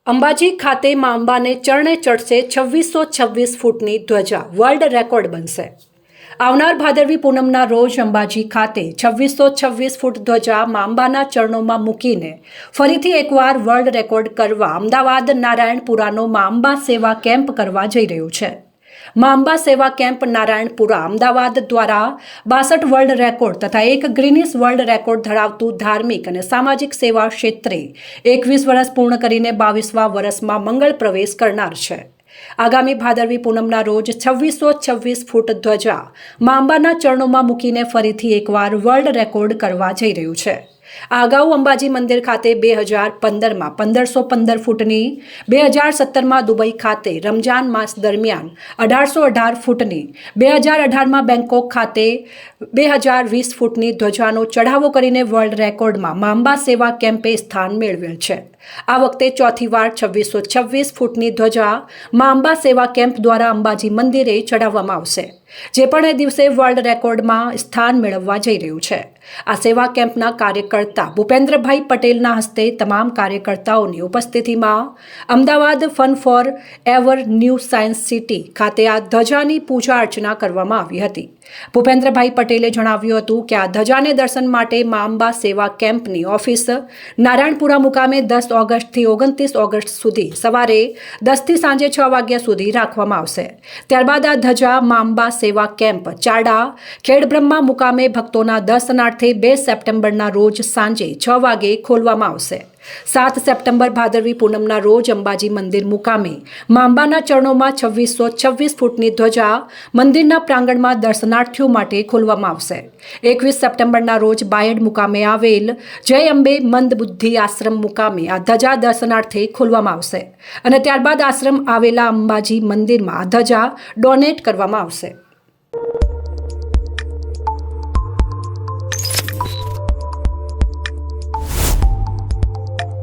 અંબાજી ખાતે મા અંબાને ચરણે ચડશે 2626 ફૂટની ધ્વજા, વર્લ્ડ રેકોર્ડ બનશે। આવનાર ભાદરવી પૂનમના રોજ અંબાજી ખાતે 2626 ફૂટ ધ્વજા મા અંબાના ચરણોમાં મૂકીને ફરીથી એકવાર વર્લ્ડ રેકોર્ડ કરવા અમદાવાદ નારાયણપુરાનો મા અંબા સેવા કેમ્પ કરવા જઈ રહ્યું છે। મા અંબા સેવા કેમ્પ નારાયણપુરા અમદાવાદ દ્વારા 62 વર્લ્ડ રેકોર્ડ તથા એક ગ્રીનિસ વર્લ્ડ રેકોર્ડ ધરાવતું ધાર્મિક અને સામાજિક સેવા ક્ષેત્રે 21 વર્ષ પૂર્ણ કરીને 22મા વર્ષમાં મંગળ પ્રવેશ કરનાર છે। આગામી ભાદરવી પૂનમના રોજ 2626 ફૂટ ધ્વજા મા અંબાના ચરણોમાં મૂકીને ફરીથી એકવાર વર્લ્ડ રેકોર્ડ કરવા જઈ રહ્યું છે। આ અગાઉ અંબાજી મંદિર ખાતે 2015માં 1515 ફૂટની, 2017માં દુબઈ ખાતે રમજાન માસ દરમિયાન 1818 ફૂટની, 2018માં બેંકોક ખાતે 2020 ફૂટની ધ્વજાનો ચઢાવો કરીને વર્લ્ડ રેકોર્ડમાં મા અંબા સેવા કેમ્પે સ્થાન મેળવેલ છે। આ વખતે ચોથી વાર 2626 ફૂટની ધ્વજા મા અંબા સેવા કેમ્પ દ્વારા અંબાજી મંદિરે ચઢાવવામાં આવશે, જે પણ એ દિવસે વર્લ્ડ રેકોર્ડમાં સ્થાન મેળવવા જઈ રહ્યું છે। આ સેવા કેમ્પના કાર્યકર્તા ભૂપેન્દ્રભાઈ પટેલના હસ્તે તમામ કાર્યકર્તાઓની ઉપસ્થિતિમાં Ahmedabad fun forever new science city ખાતે આ ધજાની પૂજા અર્ચના કરવામાં આવી હતી। ભૂપેન્દ્રભાઈ પટેલે જણાવ્યું હતું કે આ ધજાને દર્શન માટે મા અંબા સેવા કેમ્પની ઓફિસ નારાયણપુરા મુકામે 10 ઓગસ્ટથી 29 ઓગસ્ટ સુધી સવારે 10થી સાંજે 6 વાગ્યા સુધી રાખવામાં આવશે। ત્યારબાદ આ ધજા મા અંબા સેવા કેમ્પ ચારડા ખેડબ્રહ્મા મુકામે ભક્તોના દર્શનાર્થે 2 સપ્ટેમ્બરના રોજ સાંજે 6 વાગે ખોલવામાં આવશે। 7 સપ્ટેમ્બર ભાદરવી પૂનમના રોજ અંબાજી મંદિર મુકામે મા અંબાના ચરણોમાં 2626 ફૂટની ધ્વજા મંદિરના પ્રાંગણમાં દર્શનાર્થીઓ માટે ખોલવામાં આવશે। 21 સપ્ટેમ્બરના રોજ બાયડ મુકામે આવેલ જય અંબે મંદ બુદ્ધિ આશ્રમ મુકામે આ ધજા દર્શનાર્થે ખોલવામાં આવશે અને ત્યારબાદ આશ્રમ આવેલા અંબાજી મંદિરમાં આ ધજા ડોનેટ કરવામાં આવશે।